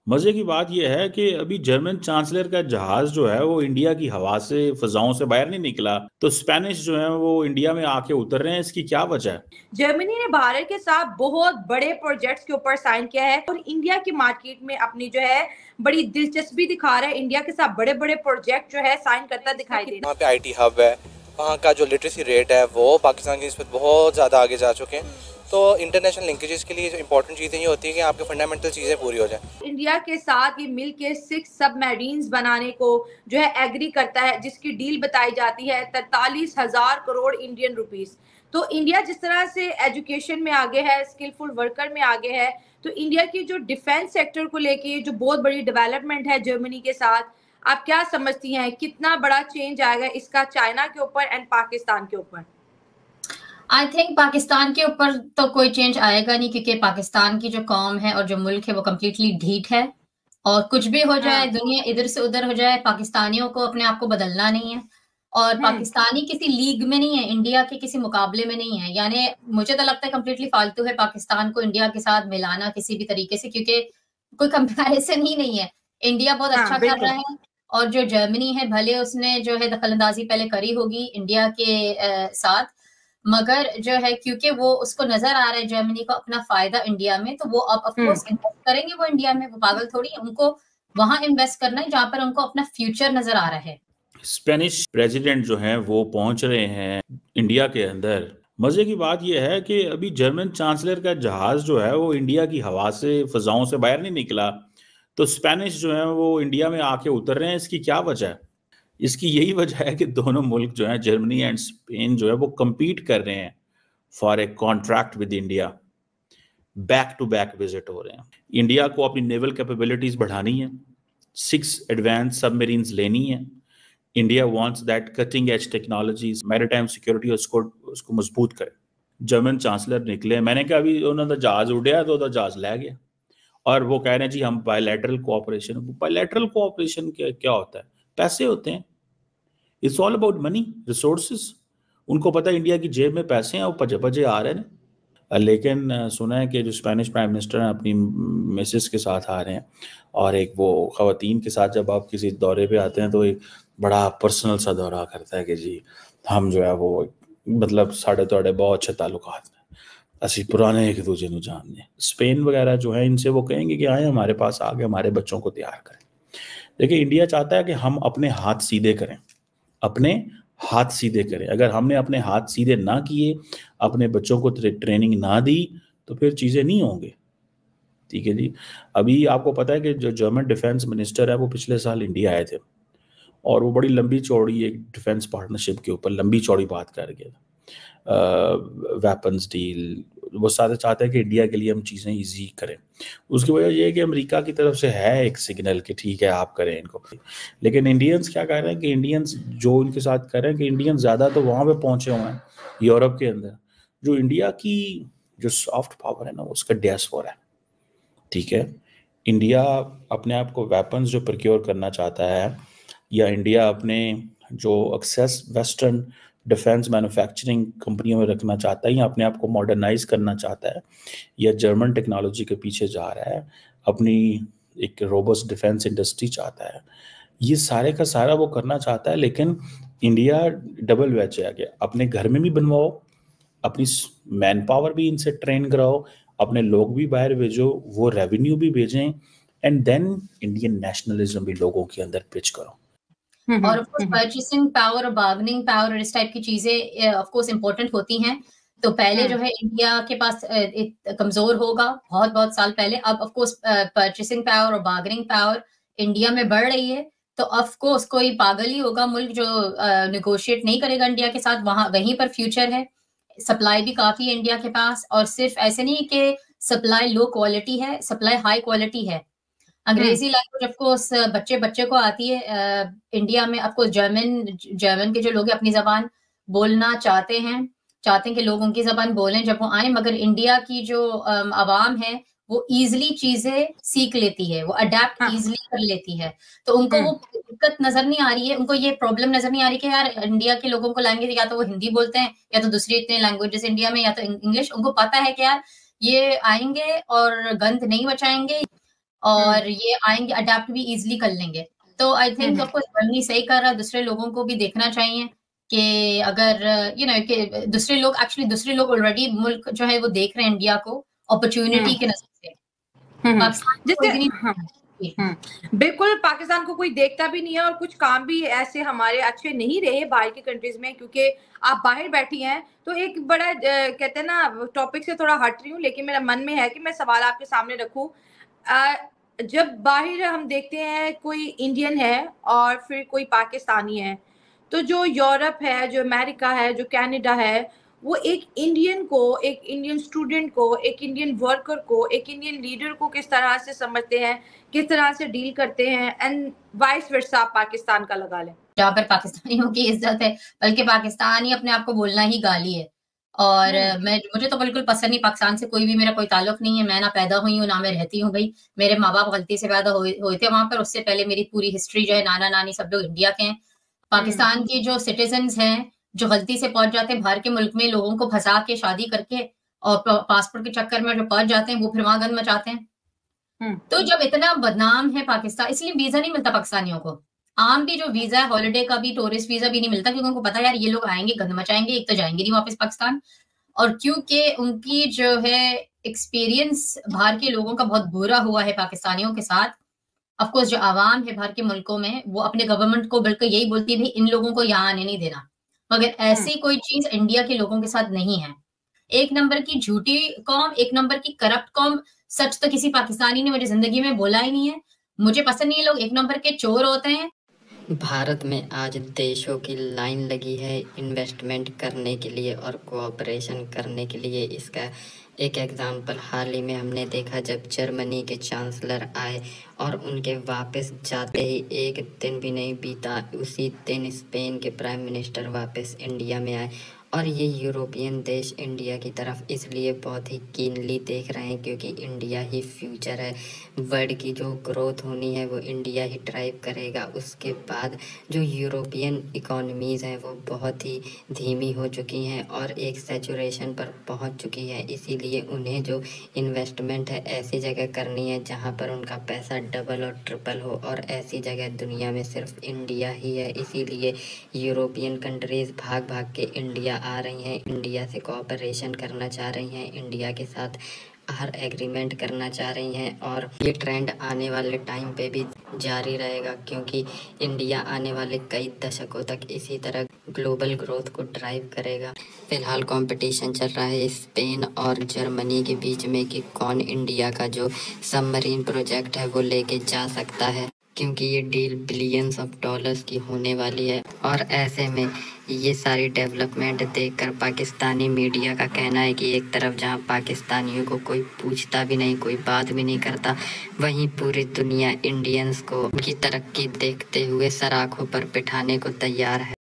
मजे की बात यह है कि अभी जर्मन चांसलर का जहाज जो है वो इंडिया की हवा से फिजाओं से बाहर नहीं निकला, तो स्पेनिश जो है वो इंडिया में आके उतर रहे हैं। इसकी क्या वजह है? जर्मनी ने भारत के साथ बहुत बड़े प्रोजेक्ट्स के ऊपर साइन किया है और इंडिया की मार्केट में अपनी जो है बड़ी दिलचस्पी दिखा रहा है। इंडिया के साथ बड़े बड़े प्रोजेक्ट जो है साइन करता दिखाई दे रहा है। वहाँ पे आईटी हब है, वहाँ का जो लिटरेसी रेट है वो पाकिस्तान की निस्बत बहुत ज़्यादा आगे जा चुके हैं। तो इंटरनेशनल लिंकेजेस के लिए जो इंपॉर्टेंट चीज़ें ये होती है कि आपके फंडामेंटल चीज़ें पूरी हो जाए। इंडिया के साथ ये मिल के 6 सबमरीन्स बनाने को जो है एग्री करता है, जिसकी डील बताई जाती है 43,000 करोड़ इंडियन रुपीस। तो इंडिया जिस तरह से एजुकेशन में आगे है, स्किलफुल वर्कर में आगे है, तो इंडिया की जो डिफेंस सेक्टर को लेके जो बहुत बड़ी डेवलपमेंट है जर्मनी के साथ, आप क्या समझती हैं कितना बड़ा चेंज आएगा इसका चाइना के ऊपर एंड पाकिस्तान के ऊपर? आई थिंक पाकिस्तान के ऊपर तो कोई चेंज आएगा नहीं, क्योंकि पाकिस्तान की जो कौम है और जो मुल्क है वो कम्प्लीटली ढीठ है। और कुछ भी हो जाए, दुनिया इधर से उधर हो जाए, पाकिस्तानियों को अपने आप को बदलना नहीं है। और पाकिस्तानी किसी लीग में नहीं है, इंडिया के किसी मुकाबले में नहीं है। यानी मुझे तो लगता है कम्प्लीटली फालतू है पाकिस्तान को इंडिया के साथ मिलाना किसी भी तरीके से, क्योंकि कोई कंपैरिजन ही नहीं है। इंडिया बहुत अच्छा कर रहा है और जो जर्मनी है भले उसने जो है दखलंदाजी पहले करी होगी इंडिया के साथ, मगर जो है क्योंकि वो उसको नजर आ रहा है जर्मनी को अपना फायदा इंडिया में, तो वो अब ऑफकोर्स इन्वेस्ट करेंगे वो इंडिया में। वो पागल थोड़ी है, उनको वहां इन्वेस्ट करना है जहां पर उनको अपना फ्यूचर नजर आ रहा है। स्पेनिश प्रेसिडेंट जो हैं वो पहुंच रहे हैं इंडिया के अंदर। मजे की बात यह है कि अभी जर्मन चांसलर का जहाज जो है वो इंडिया की हवा से फिजाओं से बाहर नहीं निकला, तो स्पेनिश जो है वो इंडिया में आके उतर रहे हैं। इसकी क्या वजह है? इसकी यही वजह है कि दोनों मुल्क जो है जर्मनी एंड स्पेन जो है वो compete कर रहे हैं for a contract with India. Back to back visit हो रहे हैं। इंडिया को अपनी नेवल कैपेबिलिटीज बढ़ानी है, 6 एडवांस सबमरीन्स लेनी है। India wants that cutting edge technologies maritime security उसको मजबूत करे। जर्मन चांसलर निकले, मैंने कहा अभी उन्होंने जहाज उड़ाया तो जहाज ले गया, और वो कह रहे हैं जी हम बायलैटरल कोऑपरेशन। बायलैटरल कोऑपरेशन क्या होता है? पैसे होते हैं। It's all about money, resources. उनको पता है इंडिया की जेब में पैसे हैं, वो पजे पजे आ रहे हैं। लेकिन सुना है कि जो स्पेनिश प्राइम मिनिस्टर हैं अपनी मिसेस के साथ आ रहे हैं, और एक वो ख़वातीन के साथ जब आप किसी दौरे पे आते हैं तो एक बड़ा पर्सनल सा दौरा करता है कि जी हम जो है वो मतलब साढ़े तोड़े बहुत अच्छे ताल्लुकात हैं, असी पुराने एक दूजे को जानते हैं। स्पेन वगैरह जो है इनसे वो कहेंगे कि आए हमारे पास आगे हमारे बच्चों को तैयार करें। देखिए इंडिया चाहता है कि हम अपने हाथ सीधे करें, अपने हाथ सीधे करें। अगर हमने अपने हाथ सीधे ना किए, अपने बच्चों को ट्रेनिंग ना दी, तो फिर चीज़ें नहीं होंगी। ठीक है जी। अभी आपको पता है कि जो जर्मन डिफेंस मिनिस्टर है वो पिछले साल इंडिया आए थे, और वो बड़ी लंबी चौड़ी एक डिफेंस पार्टनरशिप के ऊपर लंबी चौड़ी बात कर गया था। वेपन्स डील, वो सारे चाहते हैं कि इंडिया के लिए हम चीज़ें इजी करें। उसकी वजह ये है कि अमेरिका की तरफ से है एक सिग्नल कि ठीक है आप करें इनको। लेकिन इंडियंस क्या कर रहे हैं कि इंडियंस जो उनके साथ कर रहे हैं कि इंडियंस ज़्यादा तो वहाँ पे पहुँचे हुए हैं यूरोप के अंदर। जो इंडिया की जो सॉफ्ट पावर है ना उसका डियास्पोरा है। ठीक है, इंडिया अपने आप को वेपन्स जो प्रोक्योर करना चाहता है, या इंडिया अपने जो एक्सेस वेस्टर्न डिफेंस मैन्युफैक्चरिंग कंपनियों में रखना चाहता है, या अपने आप को मॉडर्नाइज करना चाहता है, या जर्मन टेक्नोलॉजी के पीछे जा रहा है, अपनी एक रोबस्ट डिफेंस इंडस्ट्री चाहता है, ये सारे का सारा वो करना चाहता है। लेकिन इंडिया डबल वेज है, अपने घर में भी बनवाओ, अपनी मैन पावर भी इनसे ट्रेन कराओ, अपने लोग भी बाहर भेजो, वो रेवेन्यू भी भेजें, एंड देन इंडियन नेशनलिज्म भी लोगों के अंदर पिच करो। और ऑफ कोर्स परचेसिंग पावर और बार्गेनिंग पावर और इस टाइप की चीजें ऑफ कोर्स इंपॉर्टेंट होती हैं। तो पहले जो है इंडिया के पास कमजोर होगा बहुत बहुत साल पहले। अब ऑफ कोर्स परचेसिंग पावर और बार्गेनिंग पावर इंडिया में बढ़ रही है, तो ऑफ कोर्स कोई पागल ही होगा मुल्क जो निगोशिएट नहीं करेगा इंडिया के साथ। वहीं पर फ्यूचर है, सप्लाई भी काफी है इंडिया के पास। और सिर्फ ऐसे नहीं कि सप्लाई लो क्वालिटी है, सप्लाई हाई क्वालिटी है। अंग्रेजी लैंग्वेज ऑफ कोर्स बच्चे बच्चे को आती है। इंडिया में ऑफ कोर्स जर्मन के जो लोग अपनी जबान बोलना चाहते हैं कि लोग उनकी जबान बोलें जब वो आए, मगर इंडिया की जो आवाम है वो इजिली चीजें सीख लेती है, वो अडेप्ट इजिली कर लेती है। तो उनको वो दिक्कत नजर नहीं आ रही है, उनको ये प्रॉब्लम नजर नहीं आ रही कि यार इंडिया के लोगों को लैंग्वेज या तो वो हिंदी बोलते हैं या तो दूसरी इतने लैंग्वेजेस इंडिया में, या तो इंग्लिश। उनको पता है कि यार ये आएंगे और गंद नहीं बचाएंगे, और ये आएंगे, अडेप्ट भी इजिली कर लेंगे। तो I think of course Germany सही कर रहा है, दूसरे लोगों को भी देखना चाहिए कि अगर कि दूसरे लोग ऑलरेडी मुल्क जो है वो देख रहे हैं इंडिया को अपॉर्चुनिटी के नजर से। पाकिस्तान जैसे बिल्कुल पाकिस्तान को कोई देखता भी नहीं है, और कुछ काम भी ऐसे हमारे अच्छे नहीं रहे बाहर की कंट्रीज में, क्योंकि आप बाहर बैठी हैं। तो एक बड़ा कहते हैं ना, टॉपिक से थोड़ा हट रही हूँ, लेकिन मेरा मन में है कि मैं सवाल आपके सामने रखूं। जब बाहर हम देखते हैं कोई इंडियन है और फिर कोई पाकिस्तानी है, तो जो यूरोप है, जो अमेरिका है, जो कनाडा है, वो एक इंडियन को, एक इंडियन स्टूडेंट को, एक इंडियन वर्कर को, एक इंडियन लीडर को किस तरह से समझते हैं, किस तरह से डील करते हैं, एंड वाइस वर्सा आप पाकिस्तान का लगा लें। जहाँ पर पाकिस्तानियों की इज्जत है, बल्कि पाकिस्तान ही अपने आप को बोलना ही गाली है। और मुझे तो बिल्कुल पसंद नहीं, पाकिस्तान से कोई भी मेरा कोई ताल्लुक नहीं है। मैं ना पैदा हुई हूँ ना मैं रहती हूँ भाई, मेरे माँ बाप गलती से पैदा हुए थे वहां पर। उससे पहले मेरी पूरी हिस्ट्री जो है, नाना नानी सब लोग इंडिया के हैं। पाकिस्तान के जो सिटीजन्स हैं जो गलती से पहुंच जाते हैं बाहर के मुल्क में, लोगों को फंसा के शादी करके और पासपोर्ट के चक्कर में जो पहुंच जाते हैं, वो फिर वहां गंद मचाते हैं। तो जब इतना बदनाम है पाकिस्तान, इसलिए वीजा नहीं मिलता पाकिस्तानियों को। आम भी जो वीजा है, हॉलिडे का भी, टूरिस्ट वीजा भी नहीं मिलता, क्योंकि उनको पता है यार ये लोग आएंगे गंद मचाएंगे, एक तो जाएंगे नहीं वापस पाकिस्तान, और क्योंकि उनकी जो है एक्सपीरियंस बाहर के लोगों का बहुत बुरा हुआ है पाकिस्तानियों के साथ। ऑफ कोर्स जो आवाम है बाहर के मुल्कों में, वो अपने गवर्नमेंट को बिल्कुल यही बोलती है भाई इन लोगों को यहाँ आने नहीं देना, मगर ऐसी कोई चीज इंडिया के लोगों के साथ नहीं है। एक नंबर की झूठी कौम, एक नंबर की करप्ट कौम। सच तो किसी पाकिस्तानी ने मुझे जिंदगी में बोला ही नहीं है। मुझे पसंद नहीं है, लोग एक नंबर के चोर होते हैं। भारत में आज देशों की लाइन लगी है इन्वेस्टमेंट करने के लिए और कोऑपरेशन करने के लिए। इसका एक एग्जाम्पल हाल ही में हमने देखा, जब जर्मनी के चांसलर आए और उनके वापस जाते ही एक दिन भी नहीं बीता, उसी दिन स्पेन के प्राइम मिनिस्टर वापस इंडिया में आए। और ये यूरोपियन देश इंडिया की तरफ इसलिए बहुत ही कीनली देख रहे हैं क्योंकि इंडिया ही फ्यूचर है। वर्ल्ड की जो ग्रोथ होनी है वो इंडिया ही ड्राइव करेगा। उसके बाद जो यूरोपियन इकोनॉमीज़ हैं वो बहुत ही धीमी हो चुकी हैं और एक सैचुरेशन पर पहुंच चुकी है। इसीलिए उन्हें जो इन्वेस्टमेंट है ऐसी जगह करनी है जहां पर उनका पैसा डबल और ट्रिपल हो, और ऐसी जगह दुनिया में सिर्फ इंडिया ही है। इसीलिए यूरोपियन कंट्रीज़ भाग भाग के इंडिया आ रही हैं, इंडिया से कोऑपरेशन करना चाह रही हैं, इंडिया के साथ हर एग्रीमेंट करना चाह रही हैं। और ये ट्रेंड आने वाले टाइम पे भी जारी रहेगा क्योंकि इंडिया आने वाले कई दशकों तक इसी तरह ग्लोबल ग्रोथ को ड्राइव करेगा। फिलहाल कंपटीशन चल रहा है स्पेन और जर्मनी के बीच में कि कौन इंडिया का जो सबमरीन प्रोजेक्ट है वो लेके जा सकता है, क्योंकि ये डील बिलियंस ऑफ डॉलर्स की होने वाली है। और ऐसे में ये सारी डेवलपमेंट देखकर पाकिस्तानी मीडिया का कहना है कि एक तरफ जहां पाकिस्तानियों को कोई पूछता भी नहीं, कोई बात भी नहीं करता, वहीं पूरी दुनिया इंडियंस को उनकी तरक्की देखते हुए सर आँखों पर बिठाने को तैयार है।